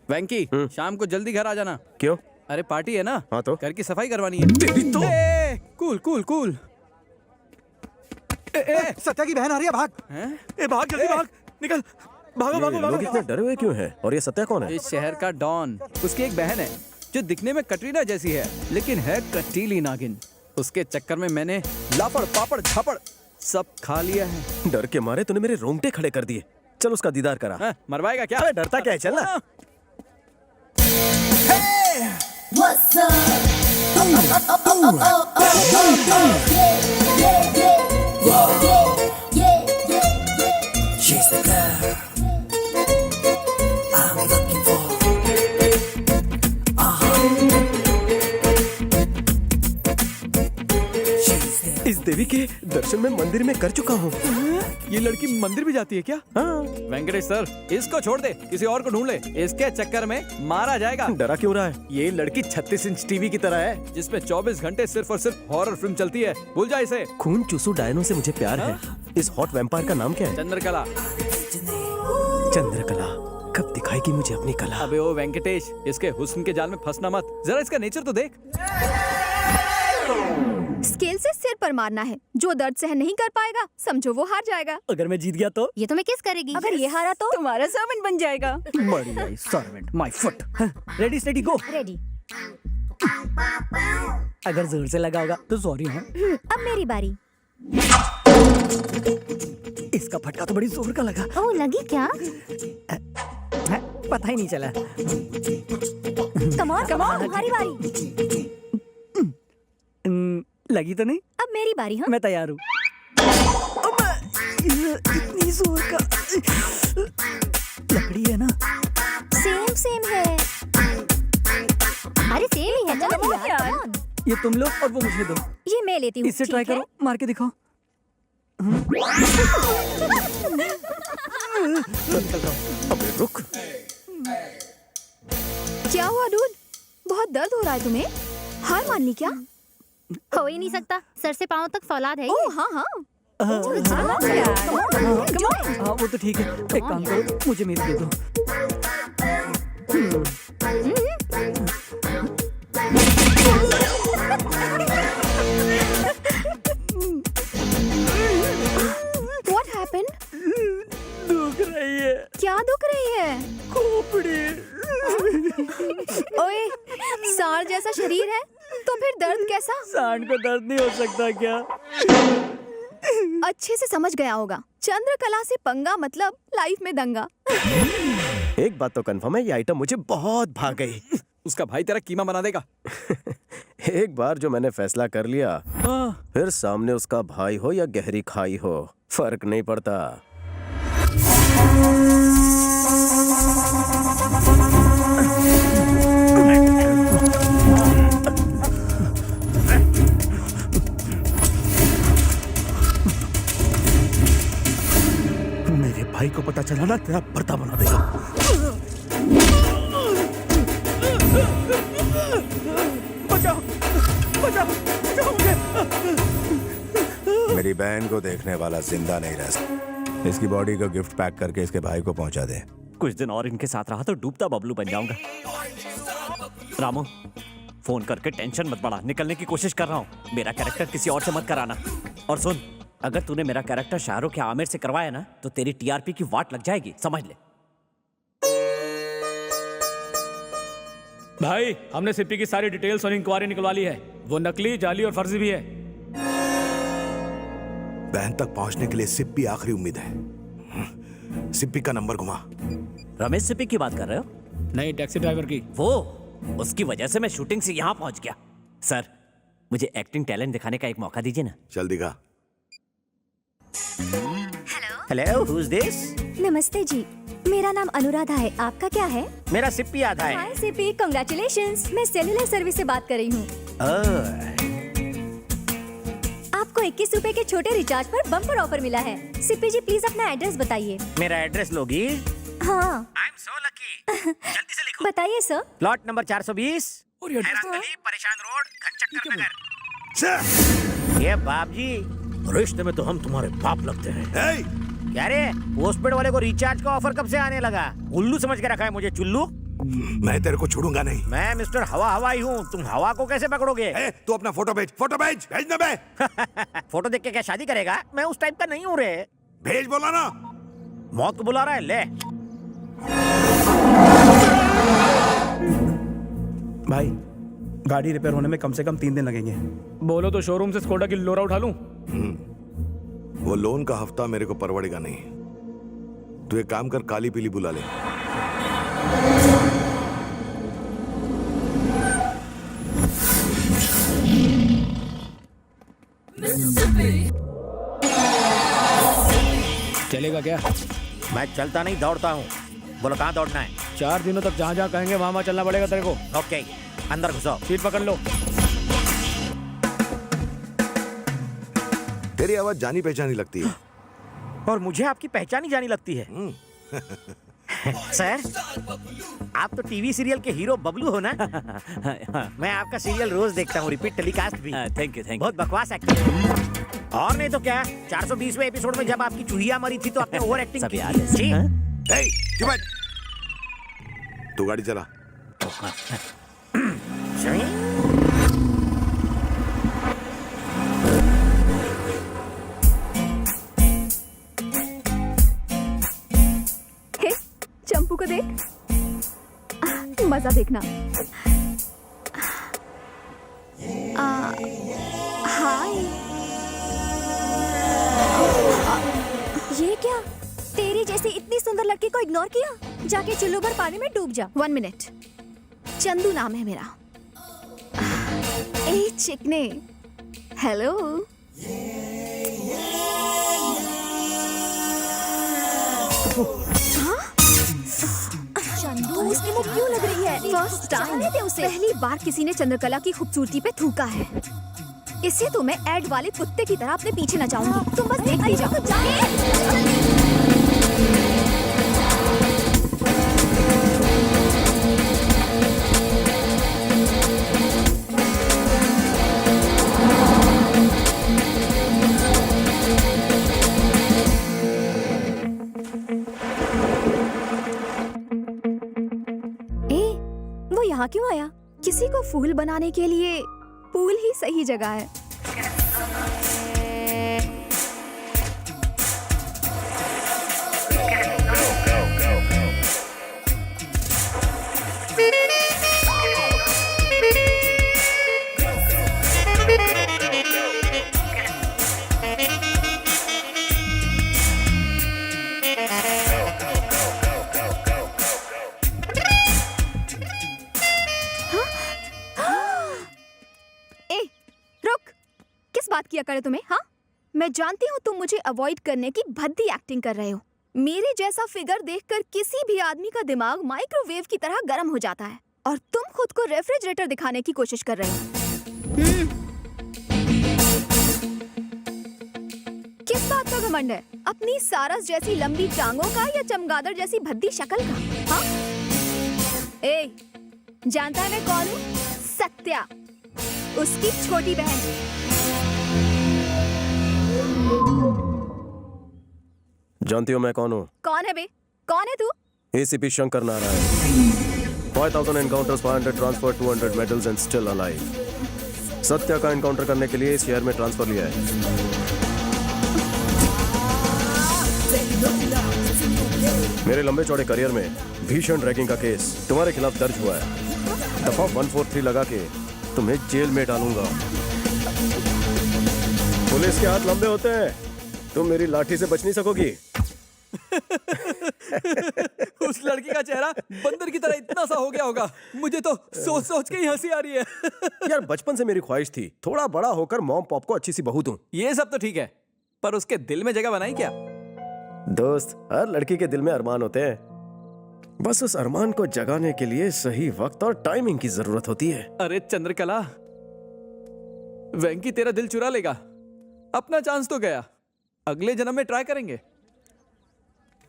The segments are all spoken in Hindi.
वेंकी शाम को जल्दी घर आ जाना। क्यों? अरे पार्टी है ना। हाँ तो घर की सफाई करवानी है। तो कूल कूल कूल। सत्या की बहन आ रही है, भाग। हैं? ए भाग, जल्दी भाग, निकल, भागो भागो लोग भागो। इतने डरे हुए क्यों हैं? और ये सत्या कौन है? इस शहर का डॉन। उसकी एक बहन है जो दिखने में कटरीना जैसी है लेकिन है कटीली नागिन। उसके चक्कर में मैंने लापड़ पापड़ झापड़ सब खा लिया है। डर के मारे तूने मेरे रोंगटे खड़े कर दिए। चल उसका दीदार करा। हाँ, मरवाएगा क्या? अरे डरता क्या है, चल ना। What's up? She's the girl I'm looking for. She's there. इस देवी के दर्शन मैं मंदिर में कर चुका हूँ। ये लड़की मंदिर भी जाती है क्या? हाँ। वेंकटेश सर, इसको छोड़ दे, किसी और को ढूंढ ले। इसके चक्कर में मारा जाएगा। डरा क्यों रहा है? ये लड़की 36 इंच टीवी की तरह है जिसमें 24 घंटे सिर्फ और सिर्फ हॉरर फिल्म चलती है। भूल जा इसे। खून चूसू डायनो से मुझे प्यार है। इस हॉट वैम्पायर का नाम क्या है? चंद्रकला। चंद्रकला। कब दिखाएगी मुझे अपनी कला? अबे ओ वेंकटेश, इसके हुस्न के जाल में फंसना मत। जरा इसका नेचर तो देख। स्केल से सिर पर मारना है। जो दर्द सहन नहीं कर पाएगा समझो वो हार जाएगा। अगर मैं जीत गया तो ये तुम्हें किस करेगी? अगर ये हारा तो तुम्हारा सर्वेंट बन जाएगा। बढ़िया servant my foot. Ready steady go. Ready. अगर जोर से लगा होगा तो सॉरी। हाँ, अब मेरी बारी। इसका फटका तो बड़ी जोर का लगा। ओह लगी क्या? पता ही नहीं चला। कम ऑन तुम्हारी बारी। लगी तो नहीं? अब मेरी बारी। हाँ मैं तैयार हूँ। इतनी जोर का लकड़ी है ना। सेम है। अरे सेम ही है। चलो यार, come on। ये तुम लो और वो मुझे दो। ये मैं लेती हूँ। इससे ट्राई ठीक है? करो, मार के दिखाओ। अबे रुक। क्या हुआ डूड? बहुत दर्द हो रहा है तुम्हें? हार मान ली क्या? हो ही नहीं सकता, सर से पांव तक फौलाद है। ओह हाँ हाँ। हाँ, वो तो ठीक है। एक काम करो, मुझे मेज दे दो। What happened? दुख रही है क्या दुख रही है? खोपड़ी। ओए, सांड जैसा शरीर है तो फिर दर्द कैसा? सांड को दर्द नहीं हो सकता क्या? अच्छे से समझ गया होगा। चंद्रकला से पंगा मतलब लाइफ में दंगा। एक बात तो कंफर्म है, ये आइटम मुझे बहुत भाग गई। उसका भाई तेरा कीमा बना देगा। एक बार जो मैंने फैसला कर लिया, फिर सामने उसका भाई हो या गहरी खाई हो, फर्क नहीं पड़ता। मेरे भाई को पता चला ना, तेरा पर्दा बना देगा। बचाओ, बचाओ, बचाओ मुझे। मेरी बहन को देखने वाला जिंदा नहीं रह सकता। इसकी बॉडी को गिफ्ट पैक करके इसके भाई को पहुंचा दे। कुछ दिन और इनके साथ रहा तो डूबता बबलू बन जाऊंगा। रामू, फोन करके टेंशन मत बढ़ा, निकलने की कोशिश कर रहा हूँ। मेरा कैरेक्टर किसी और से मत कराना। और सुन, अगर तूने मेरा कैरेक्टर शाहरुख या आमिर से करवाया ना तो तेरी टीआरपी की वाट लग जाएगी, समझ ले। भाई, हमने सिप्पी की सारी डिटेल्स और इंक्वायरी निकलवा ली है। वो नकली, जाली और फर्जी भी है। बहन तक पहुंचने के लिए सिप्पी आखिरी उम्मीद है। सिप्पी का नंबर घुमा। रमेश सिप्पी की बात कर रहे हो? नहीं, टैक्सी ड्राइवर की। वो, उसकी वजह से मैं शूटिंग से यहाँ पहुंच गया। सर, मुझे एक्टिंग टैलेंट दिखाने का एक मौका दीजिए ना। चल दिखा। Hello, who is this? नमस्ते जी, मेरा नाम अनुराधा है। आपका क्या है? मेरा सिप्पी आधा है। हाय सिपी, कांग्रेचुलेशंस। मैं सेल्युलर सर्विस से बात कर रही हूँ। आपको 21 रुपए के छोटे रिचार्ज पर बम्पर ऑफर मिला है। सिपी जी प्लीज अपना एड्रेस बताइए। मेरा एड्रेस लोगी? हाँ आई एम सो लकी। जल्दी से लिखो। बताइए सर। प्लॉट नंबर 420, और ये एड्रेस परेशान रोड, घनचक्कर नगर। ये बाप जी, रिश्ते में तो हम तुम्हारे बाप लगते हैं। क्या रे, पोस्टपेड वाले को रिचार्ज का ऑफर कब से आने लगा? उल्लू समझ के रखा है मुझे, चुल्लू। मैं तेरे को छोड़ूंगा नहीं। मैं मिस्टर हवा हवाई हूँ, तुम हवा को कैसे पकड़ोगे? ए, तू अपना फोटो भेज भेज ना बे। फोटो देख के क्या शादी करेगा? मैं उस टाइप का नहीं हूँ रे। भेज बोला ना। मौत को बुला रहा है, ले। भाई गाड़ी रिपेयर होने में कम से कम 3 दिन लगेंगे। बोलो तो शोरूम से स्कोडा की लोरा उठा लूं। वो लोन का हफ्ता मेरे को परवड़ेगा नहीं। तू एक काम कर, काली पीली बुला ले। चलेगा क्या? मैं चलता नहीं, दौड़ता हूँ। बोलो कहाँ दौड़ना है? 4 दिनों तक जहाँ जहाँ कहेंगे वहाँ चलना पड़ेगा तेरे को। ओके, अंदर घुसो। सीट पकड़ लो। तेरी आवाज जानी पहचानी लगती है। और मुझे आपकी पहचानी जानी लगती है। सर, आप तो टीवी सीरियल के हीरो बबलू हो ना? मैं आपका सीरियल रोज देखता हूँ, रिपीट टेलीकास्ट भी। थैंक यू बहुत बकवास एक्टिंग। और नहीं तो क्या, 420वें एपिसोड में जब आपकी चूहिया मरी थी तो आपने ओवर एक्टिंग सब की याद है, थी। जी। ए, चुप बैठ। तू गाड़ी चला। हे, चंपू को देख, मजा देखना। हाय। ये क्या? तेरी जैसी इतनी सुंदर लड़की को इग्नोर किया? जाके चुल्लू भर पानी में डूब जा। 1 मिनट। चंदू नाम है मेरा। ए चिकने, हेलो। चंदू, उसकी मुंह क्यों लग रही है? फर्स्ट टाइम, उसे पहली बार किसी ने चंद्रकला की खूबसूरती पे थूका है। इससे तो मैं ऐड वाले कुत्ते की तरह अपने पीछे न जाऊंगी। तुम बस देखती जाओ। वो यहाँ क्यों आया? किसी को फूल बनाने के लिए पूल ही सही जगह है। बात किया करे तुम्हें? हाँ, मैं जानती हूँ तुम मुझे अवॉइड करने की भद्दी एक्टिंग कर रहे हो। मेरे जैसा फिगर देखकर किसी भी आदमी का दिमाग माइक्रोवेव की तरह गर्म हो जाता है, और तुम खुद को रेफ्रिजरेटर दिखाने की कोशिश कर रहे हो। किस बात का घमंड है? अपनी सारस जैसी लंबी टांगों का या चमगादड़ जैसी भद्दी शक्ल का? हाँ? ए, जानता है मैं कौन हूँ? सत्या, उसकी छोटी बहन। जानती हो मैं कौन हूँ? कौन है बे? कौन है तू? ACP Shankar Narayan. 5000 encounters, 500 transfer, 200 medals and still alive। Satya का एनकाउंटर करने के लिए इस शहर में ट्रांसफर लिया है। मेरे लंबे चौड़े करियर में भीषण रैगिंग का केस तुम्हारे खिलाफ दर्ज हुआ है। दफा 143 लगा के तुम्हें जेल में डालूंगा। पुलिस के हाथ लंबे होते हैं, तुम मेरी लाठी से बच नहीं सकोगी। उस लड़की का चेहरा बंदर की तरह इतना सा हो गया होगा, मुझे तो सोच सोच के ही हंसी आ रही है। यार बचपन से मेरी ख्वाहिश थी थोड़ा बड़ा होकर मॉम पॉप को अच्छी सी बहू दूं। ये सब तो ठीक है, पर उसके दिल में जगह बनाई क्या? दोस्त, हर लड़की के दिल में अरमान होते हैं, बस उस अरमान को जगाने के लिए सही वक्त और टाइमिंग की जरूरत होती है। अरे चंद्रकला, वेंकी तेरा दिल चुरा लेगा। अपना चांस तो गया, अगले जन्म में ट्राई करेंगे।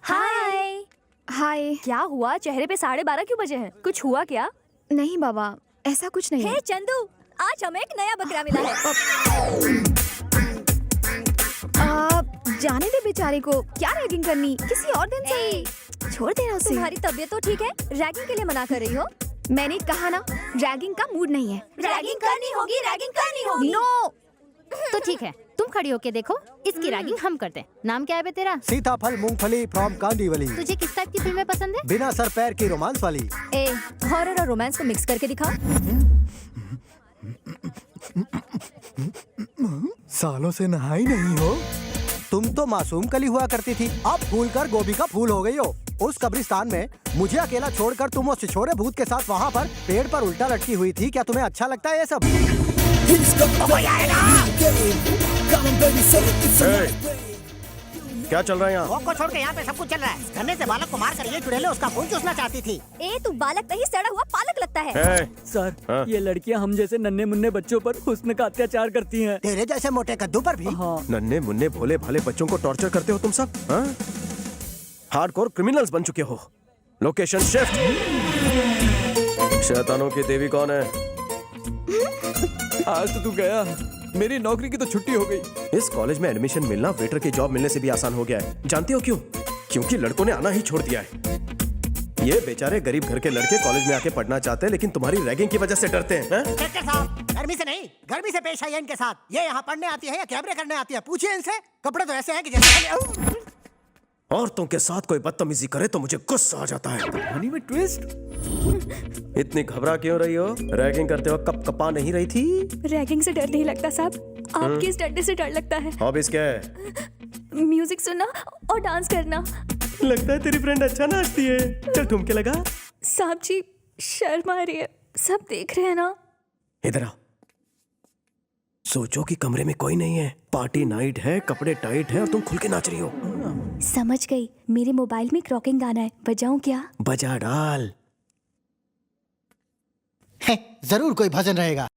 हाय। हाय। क्या हुआ? चेहरे पे 12:30 क्यों बजे हैं? कुछ हुआ क्या? नहीं बाबा, ऐसा कुछ नहीं है। हे चंदू, आज हमें एक नया बकरा मिला है। जाने दे बेचारे को, क्या रैगिंग करनी, किसी और दिन सही। छोड़ देना उसे। तुम्हारी तबीयत तो ठीक है, रैगिंग के लिए मना कर रही हो। मैंने कहा ना, रैगिंग का मूड नहीं है। रैगिंग करनी होगी, रैगिंग करनी होगी। नो। तो ठीक है, तुम खड़ी होके देखो, इसकी रैगिंग हम करते हैं। नाम क्या है बे तेरा? सीताफल मूंगफली फ्रॉम कांदीवली। तुझे किस टाइप की फिल्में पसंद है? बिना सर पैर की रोमांस वाली। ए, हॉरर और रोमांस को मिक्स करके दिखा। सालों से नहाई नहीं हो। तुम तो मासूम कली हुआ करती थी, अब फूल कर गोभी का फूल हो गई हो। उस कब्रिस्तान में मुझे अकेला छोड़कर तुम उस छिछोरे भूत के साथ वहाँ पर पेड़ पर उल्टा लटकी हुई थी। क्या तुम्हें अच्छा लगता है ये सब? क्या चल रहा है यहाँ? वॉक को छोड़ के यहाँ पे सब कुछ चल रहा है। गन्ने से बालक को मार कर ये चुड़ैले उसका खून चूसना चाहती थी। ए, तू बालक नहीं, सड़ा हुआ पालक लगता है। सर, हाँ? ये लड़कियां हम जैसे नन्हे मुन्ने बच्चों पर हुस्न का अत्याचार करती हैं। तेरे जैसे मोटे कद्दू पर भी। हाँ। नन्हे मुन्ने भोले भाले बच्चों को टॉर्चर करते हो तुम सब, हाँ? हार्डकोर क्रिमिनल्स बन चुके हो। Location shift. शैतानों की देवी कौन है? आज तो तू गया, मेरी नौकरी की तो छुट्टी हो गई। इस कॉलेज में एडमिशन मिलना वेटर की जॉब मिलने से भी आसान हो गया है। जानती हो क्यों? क्योंकि लड़कों ने आना ही छोड़ दिया है। ये बेचारे गरीब घर के लड़के कॉलेज में आके पढ़ना चाहते हैं, लेकिन तुम्हारी रैगिंग की वजह से डरते हैं। इंस्पेक्टर साहब, गर्मी से नहीं, गर्मी से पेश आई है इनके साथ। ये यहाँ पढ़ने आती है या कैमरे करने आती है? पूछिए इनसे। कपड़े तो ऐसे हैं कि जैसे औरतों के साथ कोई बदतमीजी करे तो मुझे गुस्सा आ जाता है। कहानी में ट्विस्ट। इतनी घबरा क्यों रही हो? रैगिंग करते वक्त कप कपा नहीं रही थी? रैगिंग से डर नहीं लगता साहब, आपके इस डंडे से डर लगता है। हॉबीज क्या है? म्यूजिक सुनना और डांस करना। लगता है तेरी फ्रेंड अच्छा नाचती है। चल ठुमके लगा। साहब जी, शर्म आ रही है, सब देख रहे हैं ना। इधर आ। सोचो कि कमरे में कोई नहीं है, पार्टी नाइट है, कपड़े टाइट है और तुम खुल के नाच रही हो। समझ गई, मेरे मोबाइल में क्रॉकिंग गाना है, बजाऊं क्या? बजा डाल। जरूर कोई भजन रहेगा।